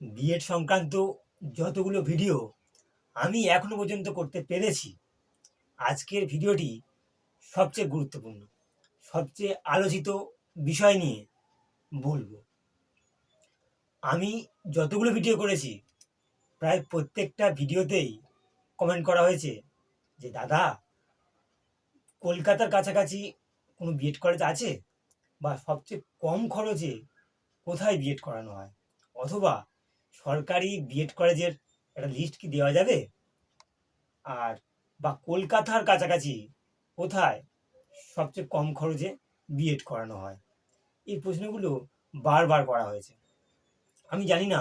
B Ed সংক্রান্ত যতগুলো video আমি এখনো পর্যন্ত করতে পেরেছি, আজকের ভিডিওটি সবচেয়ে গুরুত্বপূর্ণ, সবচেয়ে আলোচিত বিষয় নিয়ে বলবো। আমি যতগুলো ভিডিও করেছি প্রায় প্রত্যেকটা ভিডিওতেই কমেন্ট করা হয়েছে যে দাদা, কলকাতার কাছাকাছি কোনো বিএড কলেজ আছে, বা সবচেয়ে কম খরচে কোথায় বিএড করানো হয়, অথবা সরকারি বিএড কলেজের একটা লিস্ট কি দেওয়া যাবে, আর বা কলকাতার কাছাকাছি কোথায় সবচেয়ে কম খরচে বিএড করানো হয়। এই প্রশ্নগুলো বারবার করা হয়েছে। আমি জানি না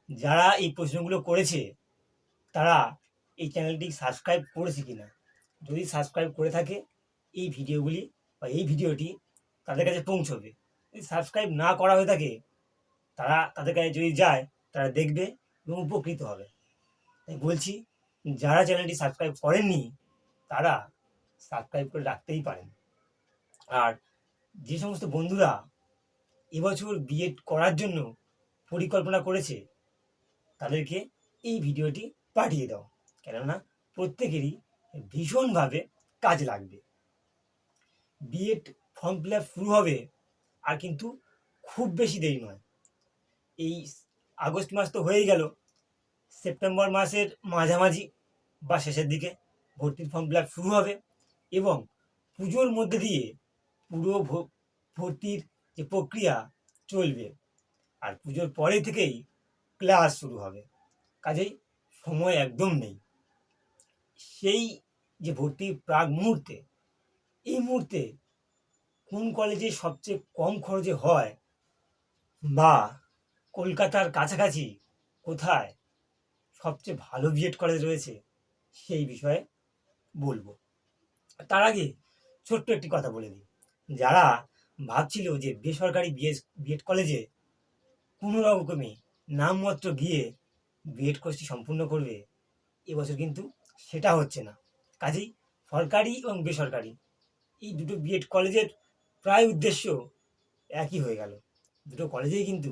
যারা এই প্রশ্নগুলো করেছে তারা এই চ্যানেলটি সাবস্ক্রাইব করেছে কিনা। যদি সাবস্ক্রাইব করে থাকে এই ভিডিওগুলি বা এই ভিডিওটি তাদের কাছে পৌঁছবে। যদি সাবস্ক্রাইব না করা হয়ে থাকে তারা তাদের কাছে যদি যায় তারা দেখবে এবং উপকৃত হবে। তাই বলছি, যারা চ্যানেলটি সাবস্ক্রাইব করেননি তারা সাবস্ক্রাইব করে রাখতেই পারেন। আর যে সমস্ত বন্ধুরা এবছর বিএড করার জন্য পরিকল্পনা করেছে তাদেরকে এই ভিডিওটি পাঠিয়ে দাও, কেননা প্রত্যেকেরই ভীষণভাবে কাজ লাগবে। বিএড ফর্ম ফিল আপ শুরু হবে আর কিন্তু খুব বেশি দেরি নয়। এই আগস্ট মাস তো হয়েই গেল, সেপ্টেম্বর মাসের মাঝামাঝি বা শেষের দিকে ভর্তির ফর্ম ফিল আপ শুরু হবে এবং পুজোর মধ্যে দিয়ে পুরো ভর্তির যে প্রক্রিয়া চলবে, আর পুজোর পরে থেকেই ক্লাস শুরু হবে। কাজেই সময় একদম নেই। সেই যে ভর্তির প্রাক মুহূর্তে, এই মুহূর্তে কোন কলেজে সবচেয়ে কম খরচে হয় বা কলকাতার কাছাকাছি কোথায় সবচেয়ে ভালো বিএড কলেজ রয়েছে সেই বিষয়ে বলবো। তার আগে ছোট্ট একটি কথা বলে দিই, যারা ভাবছিল যে বেসরকারি বিএড কলেজে কোনো রকমে নামমাত্র গিয়ে বিএড কোর্সটি সম্পূর্ণ করবে, এবছর কিন্তু সেটা হচ্ছে না। কাজেই সরকারি এবং বেসরকারি এই দুটো বিএড কলেজের প্রায় উদ্দেশ্য একই হয়ে গেল। দুটো কলেজেই কিন্তু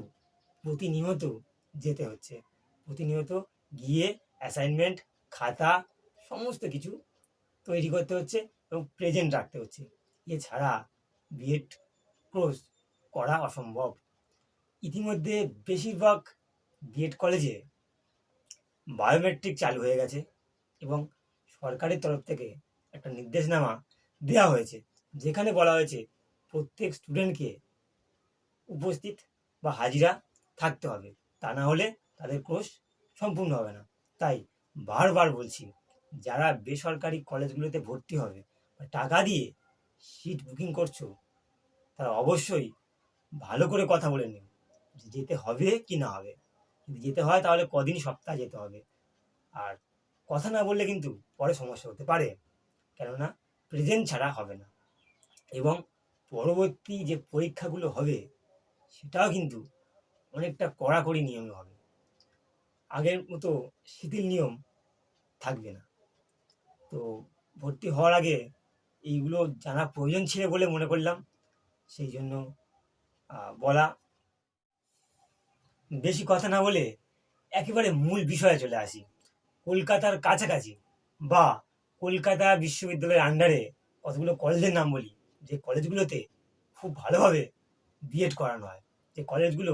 প্রতিনিয়ত যেতে হচ্ছে, প্রতিনিয়ত গিয়ে অ্যাসাইনমেন্ট, খাতা সমস্ত কিছু তৈরি করতে হচ্ছে এবং প্রেজেন্ট রাখতে হচ্ছে। এছাড়া বিএড কোর্স করা অসম্ভব। ইতিমধ্যে বেশিরভাগ বিএড কলেজে বায়োমেট্রিক চালু হয়ে গেছে এবং সরকারের তরফ থেকে একটা নির্দেশনামা দেওয়া হয়েছে, যেখানে বলা হয়েছে প্রত্যেক স্টুডেন্টকে উপস্থিত বা হাজিরা থাকতে হবে, তা না হলে তাদের কোর্স সম্পূর্ণ হবে না। তাই বারবার বলছি, যারা বেসরকারি কলেজগুলোতে ভর্তি হবে বা টাকা দিয়ে সিট বুকিং করছো তারা অবশ্যই ভালো করে কথা বলে নিন যে যেতে হবে কি না হবে। যদি যেতে হয় তাহলে কদিন, সপ্তাহ যেতে হবে। আর কথা না বললে কিন্তু পরে সমস্যা হতে পারে, কেননা প্রেজেন্ট ছাড়া হবে না। এবং পরবর্তী যে পরীক্ষাগুলো হবে সেটাও কিন্তু অনেকটা কড়াকড়ি নিয়মে হবে, আগের মতো শিথিল নিয়ম থাকবে না। তো ভর্তি হওয়ার আগে এইগুলো জানা প্রয়োজন ছিল বলে মনে করলাম, সেই জন্য বলা। বেশি কথা না বলে একেবারে মূল বিষয়ে চলে আসি। কলকাতার কাছাকাছি বা কলকাতা বিশ্ববিদ্যালয়ের আন্ডারে কতগুলো কলেজের নাম বলি, যে কলেজগুলোতে খুব ভালোভাবে বিএড করানো হয়, যে কলেজগুলো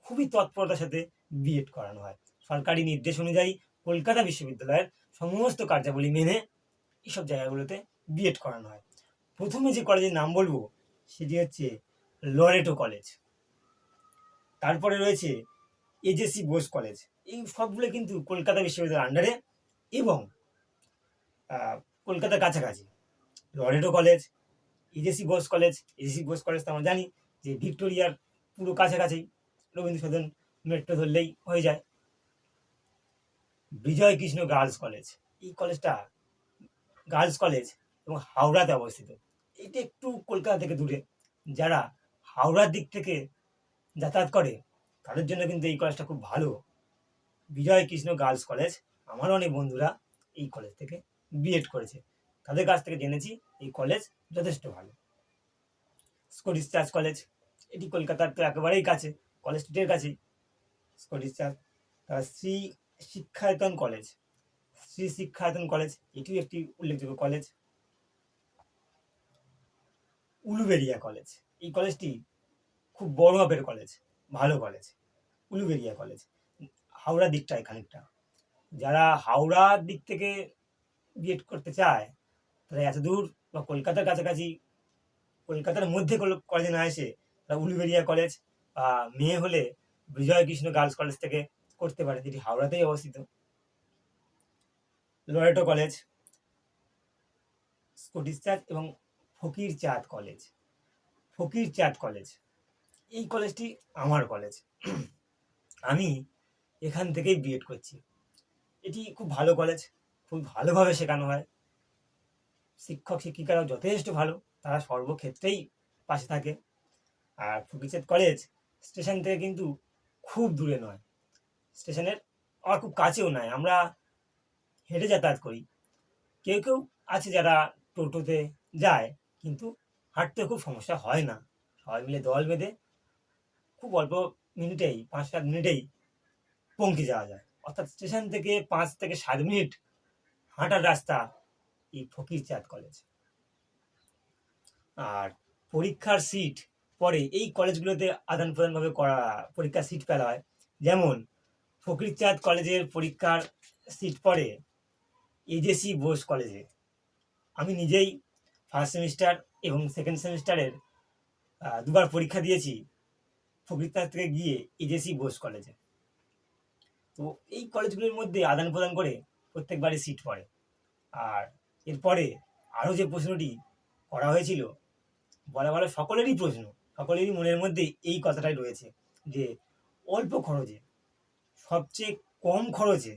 খুবই তৎপরতার সাথে বিএড করানো হয়। সরকারি নির্দেশ অনুযায়ী কলকাতা বিশ্ববিদ্যালয়ের সমস্ত কার্যাবলী মেনে এইসব জায়গাগুলোতে বিএড করানো হয়। প্রথমে যে কলেজের নাম বলবো সেটি হচ্ছে লরেটো কলেজ। তারপরে রয়েছে এজেসি বোস কলেজ। এই সবগুলো কিন্তু কলকাতা বিশ্ববিদ্যালয়ের আন্ডারে এবং কলকাতার কাছাকাছি। Loreto college, AJC Bose college. AJC Bose college তো আমরা জানি যে ভিক্টোরিয়ার পুরো কাছাকাছি, রবীন্দ্র সদন মেট্রো ধরলেই হয়ে যায়। বিজয় কৃষ্ণ গার্লস কলেজ, এই কলেজটা গার্লস কলেজ এবং হাওড়াতে অবস্থিত। এটা একটু কলকাতা থেকে দূরে। যারা হাওড়ার দিক থেকে যাতায়াত করে তাদের জন্য কিন্তু এই কলেজটা খুব ভালো। বিজয় কৃষ্ণ গার্লস কলেজ, আমার অনেক বন্ধুরা এই কলেজ থেকে বিএড করেছে, তাদের কাছ থেকে জেনেছি এই কলেজ যথেষ্ট ভালো। স্কটিশ চার্চ কলেজ, এটি কলকাতার তো একেবারেই কাছে, কলেজ স্ট্রিটের কাছেই। Scottish church. তার শ্রী শিক্ষায়তন কলেজ, শ্রী শিক্ষায়তন কলেজ এটিও একটি উল্লেখযোগ্য কলেজ। উলুবেড়িয়া কলেজ, এই কলেজটি খুব বড় মাপের কলেজ, ভালো কলেজ। উলুবেড়িয়া কলেজ হাওড়া দিকটায় খানিকটা। যারা হাওড়ার দিক থেকে বিএড করতে চায় তারা এত দূর বা কলকাতার কাছাকাছি, কলকাতার মধ্যে কলেজে না এসে তারা উলুবেড়িয়া কলেজ বা মেয়ে হলে বিজয় কৃষ্ণ গার্লস কলেজ থেকে করতে পারে, যেটি হাওড়াতেই অবস্থিত। লরেটো কলেজ, স্কটিশ চার্চ এবং ফকির চাঁদ কলেজ। ফকির চাঁদ কলেজ, এই কলেজটি আমার কলেজ। আমি এখান থেকেই বিএড করছি। এটি খুব ভালো কলেজ, খুব ভালোভাবে শেখানো হয়। শিক্ষক শিক্ষিকারাও যথেষ্ট ভালো, তারা সর্বক্ষেত্রেই পাশে থাকে। আর ফকিরচাঁদ কলেজ স্টেশন থেকে কিন্তু খুব দূরে নয়, স্টেশনের আর খুব কাছেও নয়, আমরা হেঁটে যাতায়াত করি। কেউ কেউ আছে যারা টোটোতে যায়, কিন্তু হাঁটতে খুব সমস্যা হয় না। সবাই মিলে দল বেঁধে খুব অল্প মিনিটেই, 5-7 মিনিটেই পৌঁছে যাওয়া যায়। অর্থাৎ স্টেশন থেকে 5 থেকে 7 মিনিট হাঁটার রাস্তা এই ফকিরচাঁদ কলেজ। আর পরীক্ষার সিট পরে এই কলেজগুলোতে আদান প্রদানভাবে করা পরীক্ষার সিট ফেলা হয়। যেমন ফকিরচাঁদ কলেজের পরীক্ষার সিট পড়ে এজেসি বোস কলেজে। আমি নিজেই ফার্স্ট সেমিস্টার এবং সেকেন্ড সেমিস্টারের দুবার পরীক্ষা দিয়েছি ফকিরচাঁদ থেকে গিয়ে এজেসি বোস কলেজে। তো এই কলেজগুলোর মধ্যে আদান প্রদান করে প্রত্যেকবারই সিট পড়ে। আর এরপরে আরও যে প্রশ্নটি করা হয়েছিল, বলা ভালো সকলেরই প্রশ্ন, সকলেরই মনের মধ্যে এই কথাটাই রয়েছে যে অল্প খরচে, সবচেয়ে কম খরচে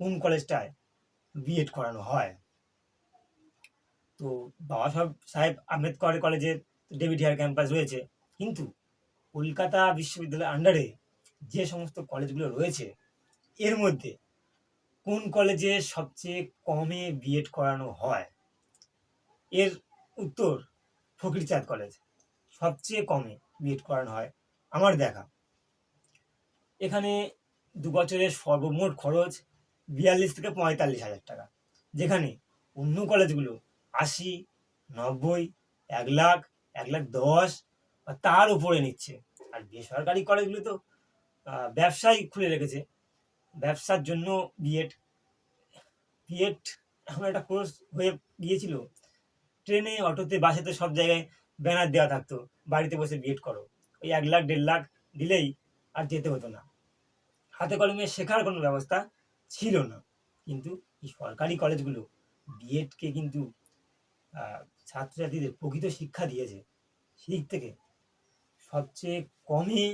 কোন কলেজটায় বিএড করানো হয়। তো বাবা সাহেব আম্বেদকর কলেজের ডেভিড হেয়ার ক্যাম্পাস রয়েছে, কিন্তু কলকাতা বিশ্ববিদ্যালয়ের আন্ডারে যে সমস্ত কলেজগুলো রয়েছে এর মধ্যে কোন কলেজে সবচেয়ে কমে বিএড করানো হয়? এর উত্তর ফকিরচাঁদ কলেজ, সবচেয়ে কমে বিএড করানো হয় আমার দেখা। এখানে 2 বছরের সর্বমোট খরচ 42 থেকে 45,000 টাকা, যেখানে অন্য কলেজগুলো 80, 90, 1 লাখ, 1,10,000 বা তার উপরে নিচ্ছে। আর বেসরকারি কলেজগুলো তো ব্যবসাই খুলে রেখেছে, ব্যবসার জন্য বিএড। বিএড এমন একটা কোর্স হয়ে গিয়েছিল, ট্রেনে অটোতে বাসেতে সব জায়গায় ব্যানার দেওয়া থাকতো বাড়িতে বসে বিএড করো। ওই 1 লাখ 1.5 লাখ দিলেই আর যেতে হতো না, হাতে কলমে শেখার কোনো ব্যবস্থা ছিল না। কিন্তু এই সরকারি কলেজগুলো বিএডকে কিন্তু ছাত্রছাত্রীদের প্রকৃত শিক্ষা দিয়েছে। সেই থেকে সবচেয়ে কমে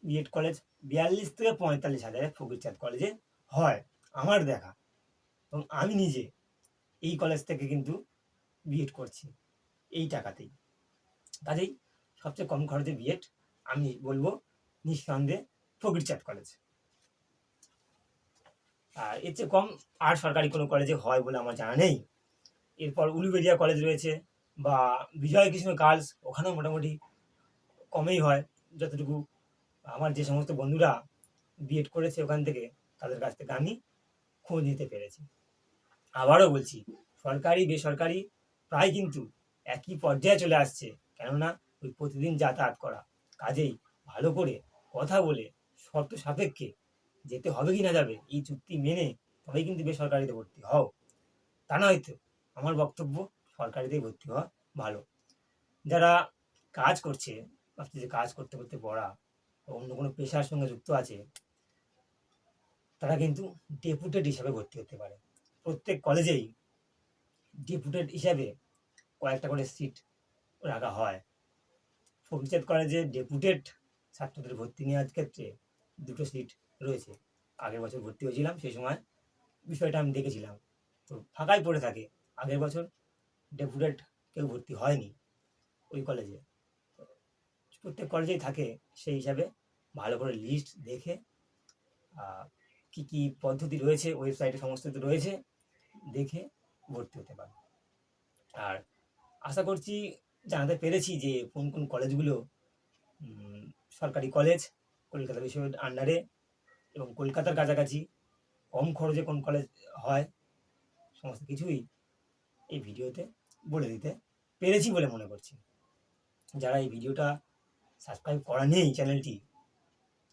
বিএড কলেজ 42 থেকে 45,000 ফকিরচাঁদ কলেজে হয় আমার দেখা। এবং আমি নিজে এই কলেজ থেকে কিন্তু বিএড করছি এই টাকাতেই। কাজেই সবচেয়ে কম খরচে বিএড আমি বলবো নিঃসন্দেহে ফকিরচাঁদ কলেজ। আর এর চেয়ে কম আর সরকারি কোনো কলেজে হয় বলে আমার জানা নেই। এরপর উলুবেড়িয়া কলেজ রয়েছে বা বিজয় কৃষ্ণ গার্লস, ওখানেও মোটামুটি কমেই হয়। যতটুকু আমার যে সমস্ত বন্ধুরা বিএড করেছে ওখান থেকে, তাদের কাছ থেকে আমি খোঁজ নিতে পেরেছি। আবারও বলছি, সরকারি বেসরকারি প্রায় কিন্তু একই পর্যায়ে চলে আসছে, কেননা ওই প্রতিদিন যাতায়াত করা। কাজেই ভালো করে কথা বলে শর্ত সাপেক্ষে যেতে হবে কি না যাবে এই চুক্তি মেনে তবেই কিন্তু বেসরকারিতে ভর্তি হও। তা নয়তো আমার বক্তব্য সরকারিতেই ভর্তি হওয়া ভালো। যারা কাজ করছে, ভাবছে যে কাজ করতে করতে পড়া, অন্য কোনো পেশার সঙ্গে যুক্ত আছে, তারা কিন্তু ডেপুটেড হিসাবে ভর্তি হতে পারে। প্রত্যেক কলেজেই ডেপুটেড হিসাবে কয়েকটা করে সিট রাখা হয়। ফকিরচাঁদ কলেজে ডেপুটেড ছাত্রদের ভর্তি নেওয়ার ক্ষেত্রে 2টো সিট রয়েছে। আগের বছর ভর্তি হয়েছিলাম, সেই সময় বিষয়টা আমি দেখেছিলাম। তো ফাঁকাই পড়ে থাকে, আগের বছর ডেপুটেড কেউ ভর্তি হয়নি ওই কলেজে। প্রত্যেক কলেজেই থাকে, সেই হিসাবে ভালো করে লিস্ট দেখে কী কী পদ্ধতি রয়েছে ওয়েবসাইটে সমস্ত কিছু রয়েছে, দেখে ভর্তি হতে পারে। আর আশা করছি জানাতে পেরেছি যে কোন কোন কলেজগুলো সরকারি কলেজ কলকাতা বিশ্ববিদ্যালয়ের আন্ডারে এবং কলকাতার কাছাকাছি কম খরচে কোন কলেজ হয়, সমস্ত কিছুই এই ভিডিওতে বলে দিতে পেরেছি বলে মনে করছি। যারা এই ভিডিওটা সাবস্ক্রাইব করা নেই চ্যানেলটি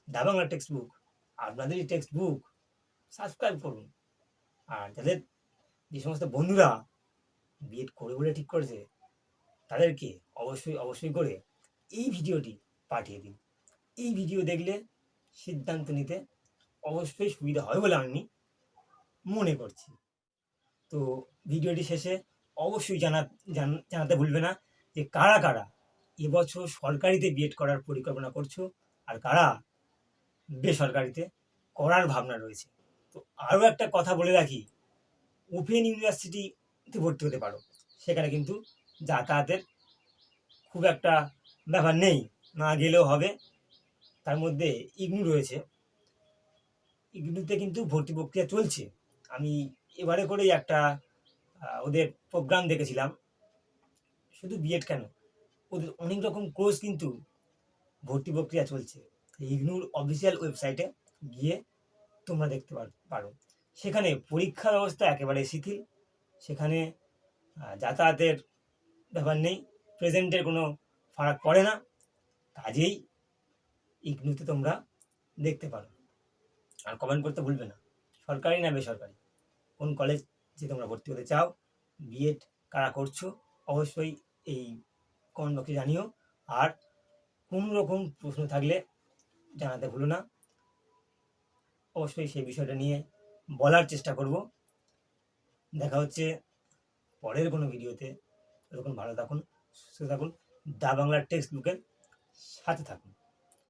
দা বাংলা টেক্সট বুক, আপনাদেরই টেক্সট বুক, সাবস্ক্রাইব করুন। আর যাদের যে সমস্ত বন্ধুরা বিএড করে বলে ঠিক করেছে তাদেরকে অবশ্যই করে এই ভিডিওটি পাঠিয়ে দিন। এই ভিডিও দেখলে সিদ্ধান্ত নিতে অবশ্যই সুবিধা হবে বলে আমি মনে করছি। তো ভিডিওটি শেষে অবশ্যই জানাতে ভুলবে না যে কারা কারা এবছর সরকারিতে বিএড করার পরিকল্পনা করছো আর কারা বেসরকারিতে করার ভাবনা রয়েছে। তো আরও একটা কথা বলে রাখি, ওপেন ইউনিভার্সিটিতে ভর্তি হতে পারো, সেখানে কিন্তু যাতায়াতের খুব একটা ব্যাপার নেই, না গেলেও হবে। তার মধ্যে ইগনু রয়েছে, ইগনুতে কিন্তু ভর্তি প্রক্রিয়া চলছে। আমি এবারে করেই একটা ওদের প্রোগ্রাম দেখেছিলাম, শুধু বিএড কেন, ওদের অনেক রকম কোর্স কিন্তু ভর্তি প্রক্রিয়া চলছে। ইগনুর অফিসিয়াল ওয়েবসাইটে গিয়ে তোমরা দেখতে পারো। সেখানে পরীক্ষা ব্যবস্থা একেবারে শিথিল, সেখানে যাতায়াতের ব্যাপার নেই, প্রেজেন্টের কোনো ফারাক পড়ে না, কাজেই ইগনুতে তোমরা দেখতে পারো। আর কমেন্ট করতে ভুলবে না সরকারি না বেসরকারি, কোন কলেজে তোমরা ভর্তি হতে চাও, বিএড কারা করছো, অবশ্যই এই কমেন্ট বক্সে জানিও। আর কোনো রকম প্রশ্ন থাকলে জানাতে ভুলো না, অবশ্যই সেই বিষয়টা নিয়ে বলার চেষ্টা করব। দেখা হচ্ছে পরের কোনো ভিডিওতে। ততক্ষণ ভালো থাকুন, সুস্থ থাকুন, দা বাংলা টেক্সট বুকের সাথে থাকুন।